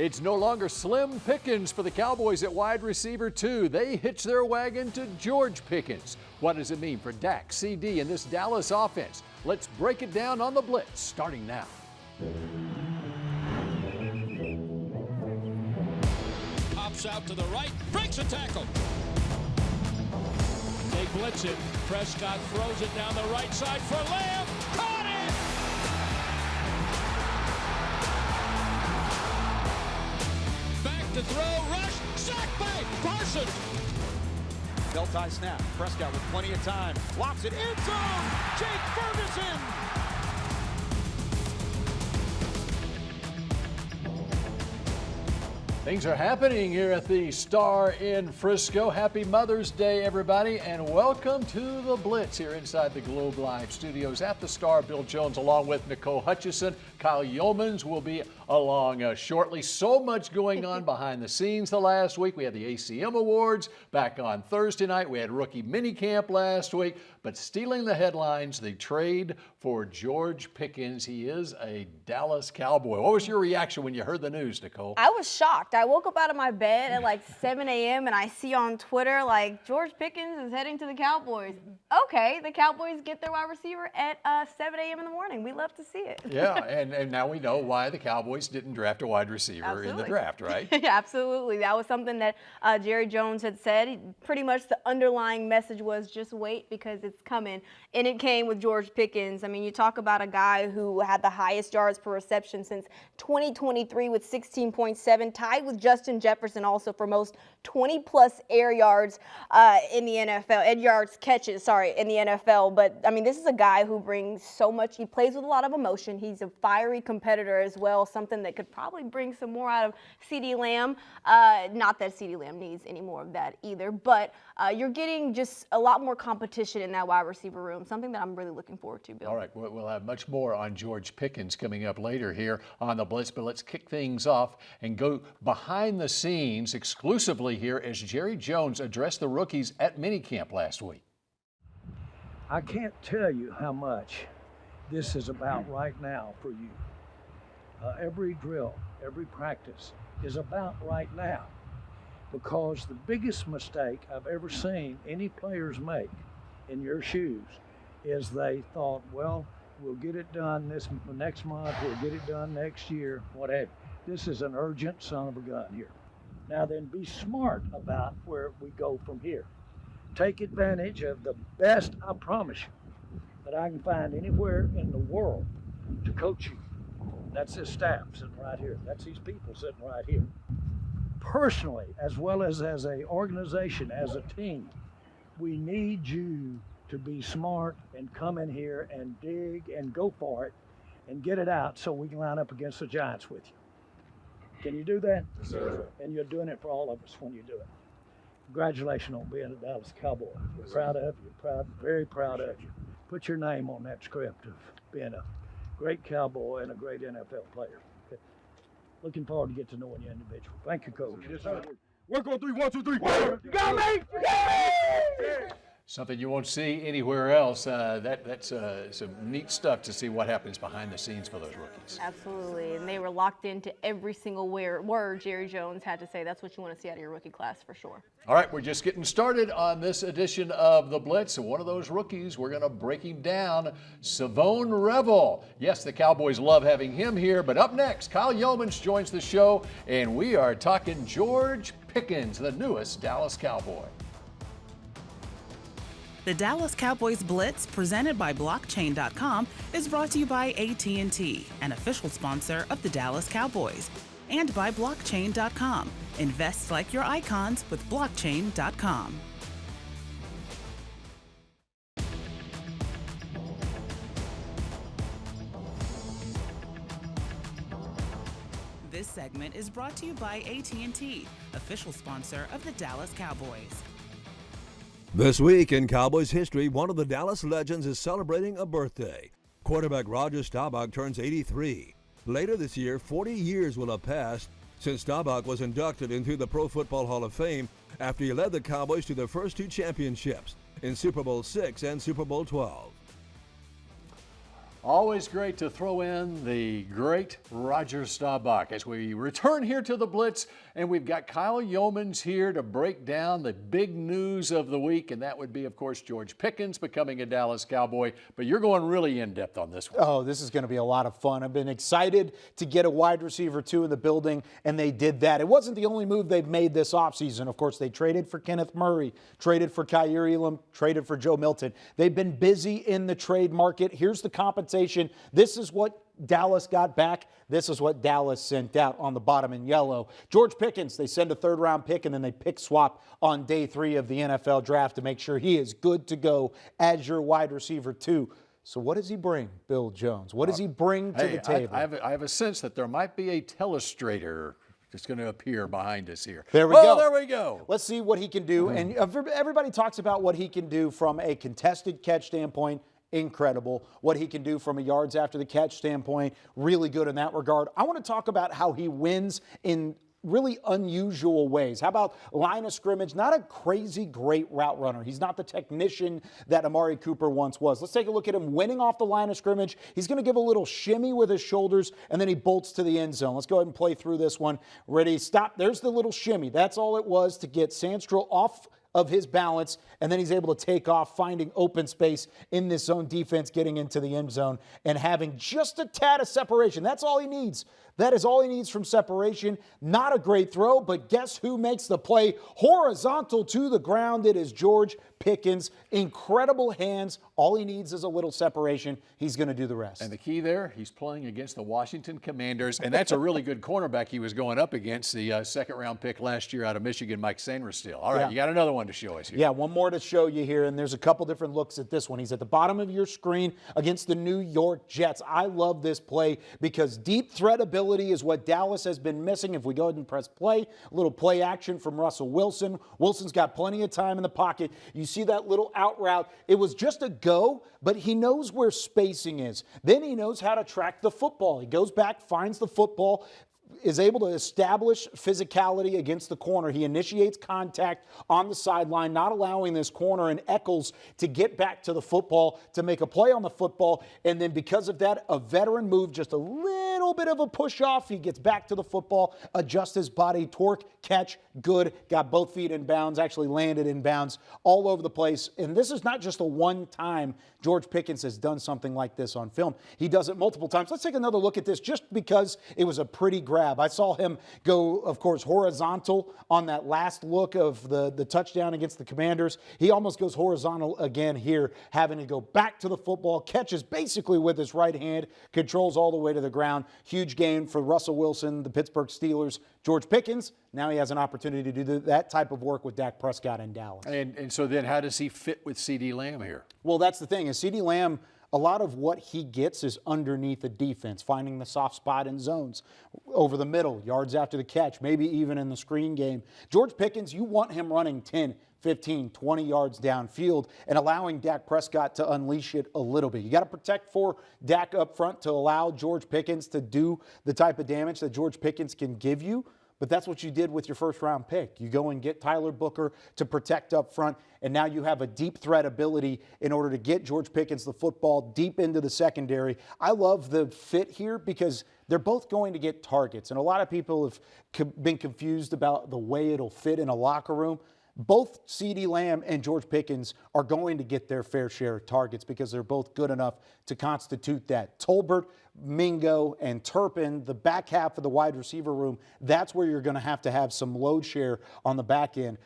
It's no longer Slim Pickens for the Cowboys at wide receiver 2. They hitch their wagon to George Pickens. What does it mean for Dak, CD, and this Dallas offense? Let's break it down on the Blitz, starting now. Pops out to the right, breaks a tackle. They blitz it. Prescott throws it down the right side for Lamb. Caught it! Back to throw, rush, sacked by Parsons. Belt tie snap. Prescott with plenty of time. Lobs it in zone. Jake Ferguson. Things are happening here at the Star in Frisco. Happy Mother's Day, everybody, and welcome to the Blitz here inside the Globe Live studios at the Star. Bill Jones along with Nicole Hutchison. Kyle Youmans will be along shortly. So much going on behind the scenes the last week. We had the ACM Awards back on Thursday night. We had rookie minicamp last week. But stealing the headlines, the trade for George Pickens. He is a Dallas Cowboy. What was your reaction when you heard the news, Nicole? I was shocked. I woke up out of my bed at like 7 a.m. and I see on Twitter like George Pickens is heading to the Cowboys. Okay, the Cowboys get their wide receiver at 7 a.m. in the morning. We love to see it. Yeah, and now we know why the Cowboys didn't draft a wide receiver in the draft, right? Yeah, absolutely. That was something that Jerry Jones had said. Pretty much the underlying message was just wait because it's coming. And it came with George Pickens. I mean, you talk about a guy who had the highest yards per reception since 2023 with 16.7, tied with Justin Jefferson also for most 20-plus air yards in the NFL, in the NFL. But, I mean, this is a guy who brings so much. He plays with a lot of emotion. He's a fiery competitor as well, something that could probably bring some more out of CD Lamb. Not that CD Lamb needs any more of that either, but you're getting just a lot more competition in that wide receiver room, something that I'm really looking forward to, Bill. All right, we'll have much more on George Pickens coming up later here on the Blitz, but let's kick things off and go behind the scenes exclusively here as Jerry Jones addressed the rookies at minicamp last week. I can't tell you how much this is about right now for you. Every drill, every practice is about right now, because the biggest mistake I've ever seen any players make in your shoes is they thought, well, we'll get it done next month, we'll get it done next year, whatever. This is an urgent son of a gun here. Now then, be smart about where we go from here. Take advantage of the best, I promise you, that I can find anywhere in the world to coach you. That's this staff sitting right here. That's these people sitting right here. Personally, as well as an organization, as a team, we need you to be smart and come in here and dig and go for it and get it out so we can line up against the Giants with you. Can you do that? Yes, sir. And you're doing it for all of us when you do it. Congratulations on being a Dallas Cowboy. We're proud of you. Very proud of you. Put your name on that script of being a great Cowboy and a great NFL player. Looking forward to get to knowing you individual. Thank you, Coach. Yes, sir. Work on 3, 1, 2, 3. You got me? You got me? Something you won't see anywhere else. That's some neat stuff to see what happens behind the scenes for those rookies. Absolutely, and they were locked into every single word Jerry Jones had to say. That's what you want to see out of your rookie class for sure. All right, we're just getting started on this edition of the Blitz, and one of those rookies, we're going to break him down, Savon Rebel. Yes, the Cowboys love having him here, but up next, Kyle Youmans joins the show, and we are talking George Pickens, the newest Dallas Cowboy. The Dallas Cowboys Blitz, presented by Blockchain.com, is brought to you by AT&T, an official sponsor of the Dallas Cowboys, and by Blockchain.com. Invest like your icons with Blockchain.com. This segment is brought to you by AT&T, official sponsor of the Dallas Cowboys. This week in Cowboys history, one of the Dallas legends is celebrating a birthday. Quarterback Roger Staubach turns 83. Later this year, 40 years will have passed since Staubach was inducted into the Pro Football Hall of Fame after he led the Cowboys to their first 2 championships in Super Bowl VI and Super Bowl XII. Always great to throw in the great Roger Staubach as we return here to the Blitz, and we've got Kyle Youmans here to break down the big news of the week, and that would be, of course, George Pickens becoming a Dallas Cowboy. But you're going really in-depth on this one. Oh, this is going to be a lot of fun. I've been excited to get a wide receiver 2 in the building, and they did that. It wasn't the only move they've made this offseason. Of course, they traded for Kenneth Murray, traded for Kaiir Elam, traded for Joe Milton. They've been busy in the trade market. Here's the compensation. This is what Dallas got back. This is what Dallas sent out on the bottom in yellow. George Pickens, they send a third-round pick, and then they pick swap on day 3 of the NFL draft to make sure he is good to go as your wide receiver 2. So what does he bring, Bill Jones? What does he bring to the table? I have a sense that there might be a telestrator that's going to appear behind us here. There we go. There we go. Let's see what he can do. And everybody talks about what he can do from a contested catch standpoint. Incredible. What he can do from a yards after the catch standpoint, really good in that regard. I want to talk about how he wins in really unusual ways. How about line of scrimmage? Not a crazy great route runner. He's not the technician that Amari Cooper once was. Let's take a look at him winning off the line of scrimmage. He's going to give a little shimmy with his shoulders, and then he bolts to the end zone. Let's go ahead and play through this one. Ready, stop. There's the little shimmy. That's all it was to get Sandstrom off of his balance, and then he's able to take off, finding open space in this zone defense, getting into the end zone, and having just a tad of separation. That's all he needs. That is all he needs from separation. Not a great throw, but guess who makes the play? Horizontal to the ground. It is George Pickens. Incredible hands. All he needs is a little separation. He's going to do the rest. And the key there, he's playing against the Washington Commanders, and that's a really good cornerback he was going up against, the second-round pick last year out of Michigan, Mike Sainristil. All right, You got another one to show us here. Yeah, one more to show you here, and there's a couple different looks at this one. He's at the bottom of your screen against the New York Jets. I love this play because deep threat ability is what Dallas has been missing. If we go ahead and press play, a little play action from Russell Wilson. Wilson's got plenty of time in the pocket. You see that little out route. It was just a go, but he knows where spacing is. Then he knows how to track the football. He goes back, finds the football, is able to establish physicality against the corner. He initiates contact on the sideline, not allowing this corner and Eccles to get back to the football, to make a play on the football, and then because of that, a veteran move, just a little bit of a push off. He gets back to the football, adjusts his body, torque, catch, good, got both feet in bounds, actually landed in bounds all over the place. And this is not just a one-time George Pickens has done something like this on film. He does it multiple times. Let's take another look at this just because it was a pretty grab. I saw him go, of course, horizontal on that last look of the touchdown against the Commanders. He almost goes horizontal again here, having to go back to the football, catches basically with his right hand, controls all the way to the ground. Huge gain for Russell Wilson, the Pittsburgh Steelers. George Pickens, now he has an opportunity to do that type of work with Dak Prescott in Dallas. And so then how does he fit with CeeDee Lamb here? Well, that's the thing. Is CeeDee Lamb, a lot of what he gets is underneath the defense, finding the soft spot in zones, over the middle, yards after the catch, maybe even in the screen game. George Pickens, you want him running 10, 15, 20 yards downfield and allowing Dak Prescott to unleash it a little bit. You got to protect for Dak up front to allow George Pickens to do the type of damage that George Pickens can give you. But that's what you did with your first-round pick. You go and get Tyler Booker to protect up front, and now you have a deep threat ability in order to get George Pickens the football deep into the secondary. I love the fit here because they're both going to get targets, and a lot of people have been confused about the way it'll fit in a locker room. Both CeeDee Lamb and George Pickens are going to get their fair share of targets because they're both good enough to constitute that. Tolbert, Mingo, and Turpin, the back half of the wide receiver room, that's where you're going to have some load share on the back end.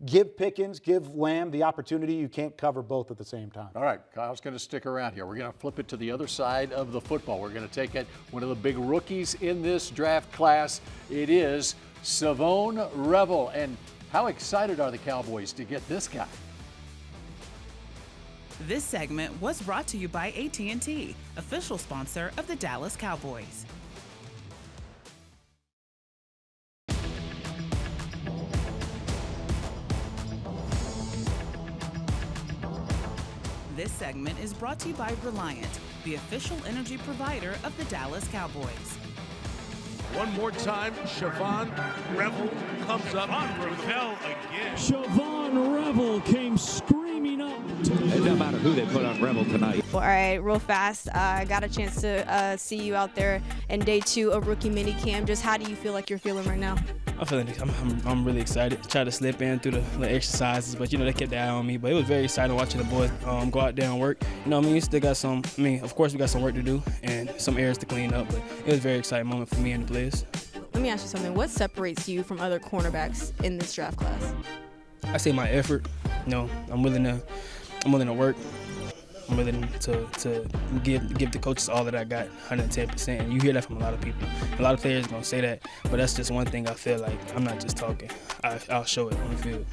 Give Pickens, give Lamb the opportunity. You can't cover both at the same time. All right, Kyle's going to stick around here. We're going to flip it to the other side of the football. We're going to take it one of the big rookies in this draft class. It is Savon Rebel. And how excited are the Cowboys to get this guy? This segment was brought to you by AT&T, official sponsor of the Dallas Cowboys. This segment is brought to you by Reliant, the official energy provider of the Dallas Cowboys. One more time, Savon Rebel comes up. On Rebel again. Savon Rebel came screaming up. It doesn't matter who they put on Rebel tonight. All right, real fast, I got a chance to see you out there in day 2 of rookie minicamp. Just how do you feel like you're feeling right now? I'm really excited. Tried to slip in through the little exercises, but they kept the eye on me. But it was very exciting watching the boys go out there and work. We still got of course we got some work to do and some areas to clean up, but it was a very exciting moment for me and the players. Let me ask you something. What separates you from other cornerbacks in this draft class? I say my effort. I'm willing to work. I'm willing to give the coaches all that I got, 110%. And you hear that from a lot of people. A lot of players gonna say that, but that's just one thing I feel like I'm not just talking. I'll show it on the field.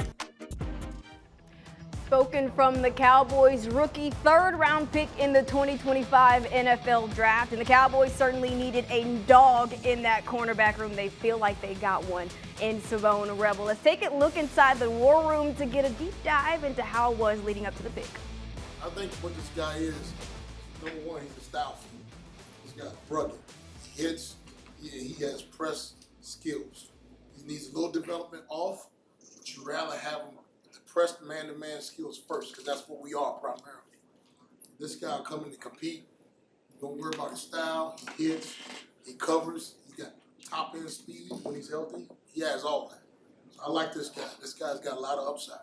Spoken from the Cowboys rookie 3rd-round pick in the 2025 NFL Draft. And the Cowboys certainly needed a dog in that cornerback room. They feel like they got one in Savon Rebel. Let's take a look inside the war room to get a deep dive into how it was leading up to the pick. I think what this guy is, number one, he's a style freak. This guy's rugged. He hits, he has press skills. He needs a little development off, but you'd rather have him press man-to-man skills first, because that's what we are primarily. This guy coming to compete, don't worry about his style, he hits, he covers, he got top-end speed when he's healthy. He has all that. So I like this guy. This guy's got a lot of upside.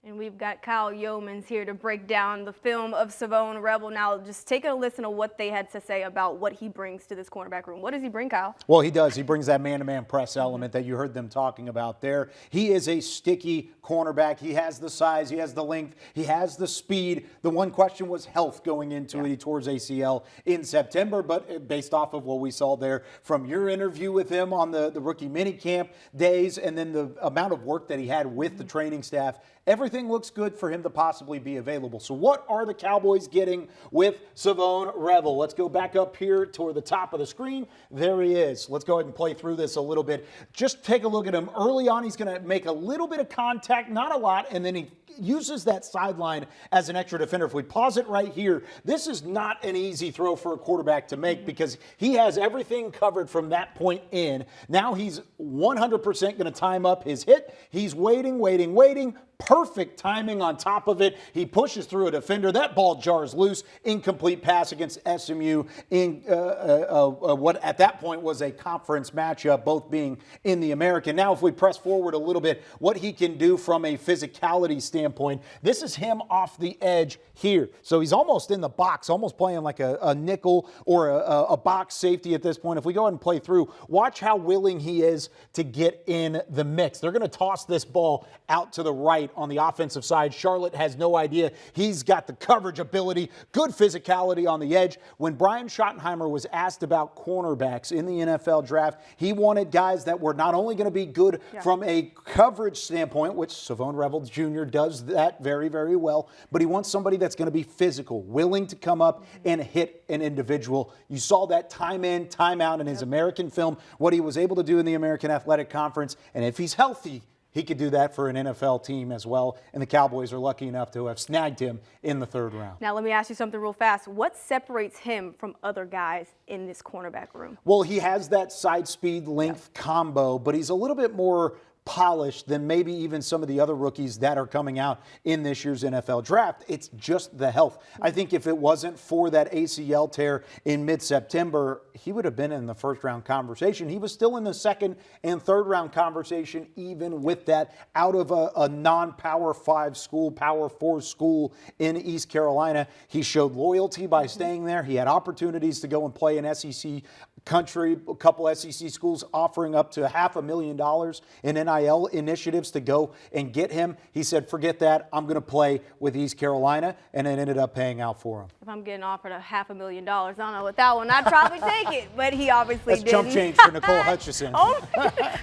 And we've got Kyle Youmans here to break down the film of Savon Rebel. Now, just take a listen to what they had to say about what he brings to this cornerback room. What does he bring, Kyle? Well, he does. He brings that man-to-man press element that you heard them talking about there. He is a sticky cornerback. He has the size. He has the length. He has the speed. The one question was health going into it. He tore his ACL in September, but based off of what we saw there from your interview with him on the rookie minicamp days and then the amount of work that he had with the training staff, everything looks good for him to possibly be available. So what are the Cowboys getting with Savon Rebel? Let's go back up here toward the top of the screen. There he is. Let's go ahead and play through this a little bit. Just take a look at him. Early on, he's going to make a little bit of contact, not a lot, and then he uses that sideline as an extra defender. If we pause it right here, this is not an easy throw for a quarterback to make because he has everything covered from that point in. Now he's 100% going to time up his hit. He's waiting. Perfect timing on top of it. He pushes through a defender. That ball jars loose. Incomplete pass against SMU in what at that point was a conference matchup, both being in the American. Now, if we press forward a little bit, what he can do from a physicality standpoint, this is him off the edge here. So he's almost in the box, almost playing like a nickel or a box safety at this point. If we go ahead and play through, watch how willing he is to get in the mix. They're going to toss this ball out to the right on the offensive side. Charlotte has no idea. He's got the coverage ability, good physicality on the edge. When Brian Schottenheimer was asked about cornerbacks in the NFL draft, he wanted guys that were not only going to be good from a coverage standpoint, which Savon Rebel Jr. does that very, very well, but he wants somebody that's going to be physical, willing to come up and hit an individual. You saw that time in, time out in his American film, what he was able to do in the American Athletic Conference, and if he's healthy, he could do that for an NFL team as well, and the Cowboys are lucky enough to have snagged him in the 3rd round. Now, let me ask you something real fast. What separates him from other guys in this cornerback room? Well, he has that side speed length combo, but he's a little bit more polished than maybe even some of the other rookies that are coming out in this year's NFL draft. It's just the health. I think if it wasn't for that ACL tear in mid-September, he would have been in the 1st round conversation. He was still in the 2nd and 3rd round conversation, even with that, out of a non-Power 5 school, Power 4 school in East Carolina. He showed loyalty by staying there. He had opportunities to go and play in SEC country, a couple SEC schools offering up to $500,000 in NIL initiatives to go and get him. He said, forget that, I'm going to play with East Carolina, and it ended up paying out for him. If I'm getting offered $500,000, I don't know what that one, I'd probably take it, but he obviously didn't. That's chump change for Nicole Hutchison.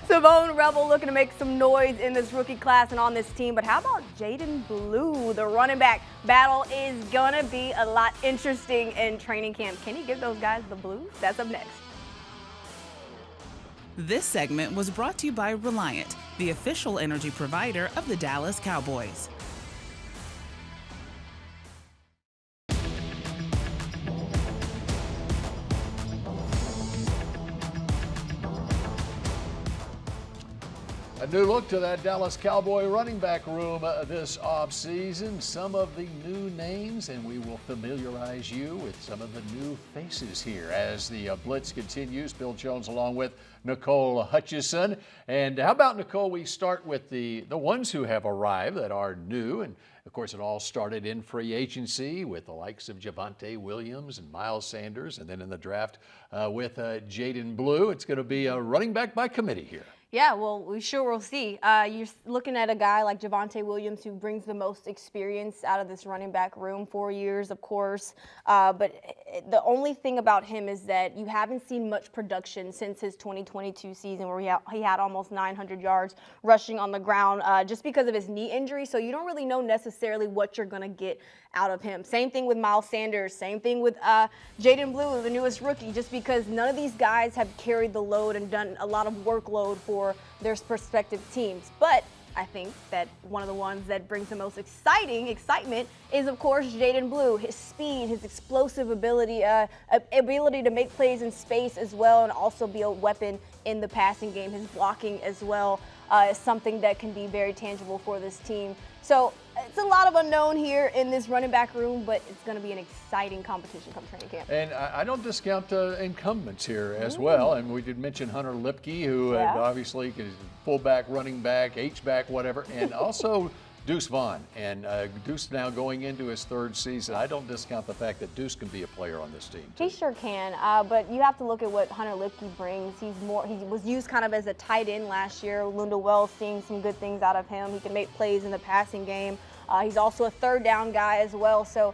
Savon Rebel looking to make some noise in this rookie class and on this team, but how about Jaden Blue, the running back? Battle is going to be a lot interesting in training camp. Can he give those guys the blues? That's up next. This segment was brought to you by Reliant, the official energy provider of the Dallas Cowboys. new look to that Dallas Cowboy running back room this offseason. Some of the new names, and we will familiarize you with some of the new faces here as the Blitz continues. Bill Jones along with Nicole Hutchison. And how about, Nicole, we start with the ones who have arrived that are new. And of course, it all started in free agency with the likes of Javonte Williams and Miles Sanders, and then in the draft with Jaden Blue. It's going to be a running back by committee here. Yeah, well, we sure will see. You're looking at a guy like Javonte Williams who brings the most experience out of this running back room, 4 years, of course. But the only thing about him is that you haven't seen much production since his 2022 season where he had almost 900 yards rushing on the ground just because of his knee injury. So you don't really know necessarily what you're going to get out of him. Same thing with Miles Sanders. Same thing with Jaden Blue, the newest rookie, just because none of these guys have carried the load and done a lot of workload for their prospective teams. But I think that one of the ones that brings the most excitement is, of course, Jaden Blue. His speed, his explosive ability to make plays in space as well, and also be a weapon in the passing game. His blocking as well is something that can be very tangible for this team. So it's a lot of unknown here in this running back room, but it's going to be an exciting competition come training camp. And I don't discount incumbents here as well. And we did mention Hunter Lipke, who obviously is fullback, running back, H-back, whatever, and also Deuce Vaughn. And Deuce now going into his third season. I don't discount the fact that Deuce can be a player on this team, too. He sure can, but you have to look at what Hunter Lipke brings. He was used kind of as a tight end last year. Lunda Wells seeing some good things out of him. He can make plays in the passing game. He's also a third down guy as well. So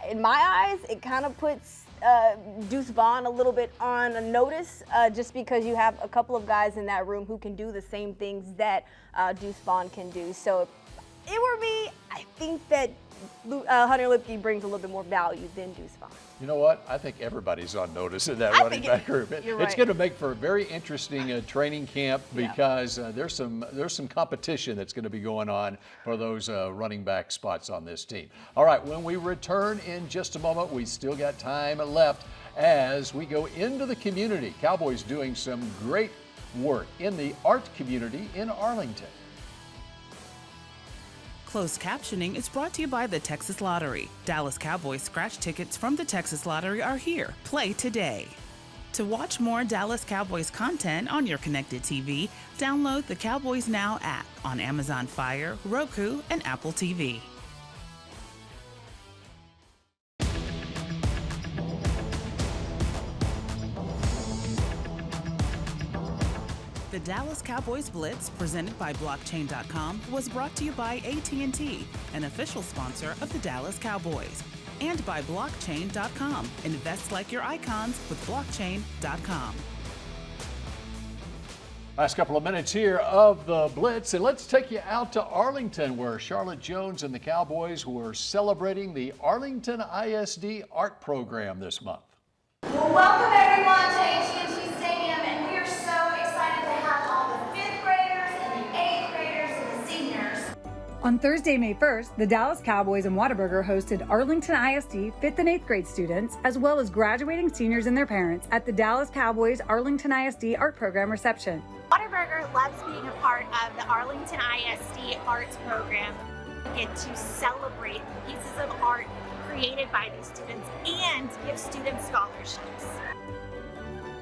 in my eyes, it kind of puts Deuce Vaughn a little bit on a notice just because you have a couple of guys in that room who can do the same things that Deuce Vaughn can do. So it were me, I think that Hunter Lipke brings a little bit more value than Deuce Vaughn. You know what? I think everybody's on notice in that running back group. It's going to make for a very interesting training camp because there's some competition that's going to be going on for those running back spots on this team. All right, when we return in just a moment, we still got time left as we go into the community. Cowboys doing some great work in the art community in Arlington. Closed captioning is brought to you by the Texas Lottery. Dallas Cowboys scratch tickets from the Texas Lottery are here. Play today. To watch more Dallas Cowboys content on your connected TV, download the Cowboys Now app on Amazon Fire, Roku, and Apple TV. The Dallas Cowboys Blitz, presented by Blockchain.com, was brought to you by AT&T, an official sponsor of the Dallas Cowboys, and by Blockchain.com. Invest like your icons with Blockchain.com. Last couple of minutes here of the Blitz, and let's take you out to Arlington, where Charlotte Jones and the Cowboys were celebrating the Arlington ISD Art Program this month. Well, welcome everyone to AT&T Stadium, and we are so excited to have all the 5th graders and the 8th graders and the seniors. On Thursday, May 1st, the Dallas Cowboys and Whataburger hosted Arlington ISD 5th and 8th grade students, as well as graduating seniors and their parents at the Dallas Cowboys Arlington ISD Art Program reception. Whataburger loves being a part of the Arlington ISD Arts Program. We get to celebrate pieces of art created by these students and give students scholarships.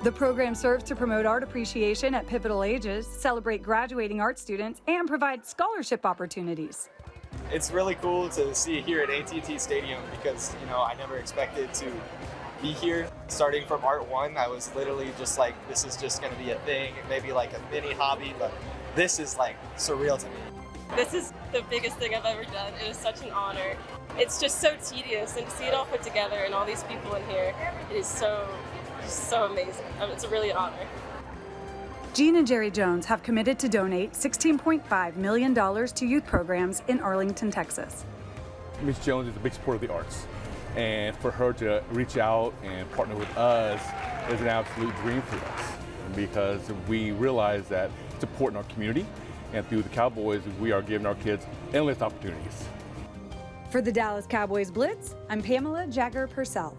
The program serves to promote art appreciation at pivotal ages, celebrate graduating art students, and provide scholarship opportunities. It's really cool to see it here at AT&T Stadium because, I never expected to be here. Starting from Art 1, I was literally just like, this is just going to be a thing, maybe like a mini hobby, but this is like surreal to me. This is the biggest thing I've ever done. It is such an honor. It's just so tedious, and to see it all put together and all these people in here, it is so amazing. It's really an honor. Gene and Jerry Jones have committed to donate $16.5 million to youth programs in Arlington, Texas. Ms. Jones is a big supporter of the arts, and for her to reach out and partner with us is an absolute dream for us because we realize that it's important in our community, and through the Cowboys, we are giving our kids endless opportunities. For the Dallas Cowboys Blitz, I'm Pamela Jagger-Purcell.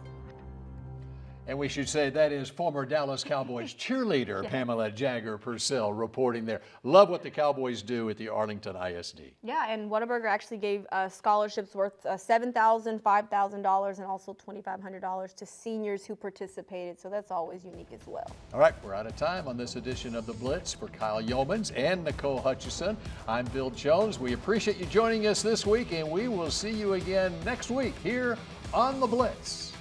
And we should say that is former Dallas Cowboys cheerleader Pamela Jagger Purcell reporting there. Love what the Cowboys do at the Arlington ISD. Yeah, and Whataburger actually gave scholarships worth $7,000, $5,000, and also $2,500 to seniors who participated. So that's always unique as well. All right, we're out of time on this edition of The Blitz. For Kyle Youmans and Nicole Hutchison, I'm Bill Jones. We appreciate you joining us this week, and we will see you again next week here on The Blitz.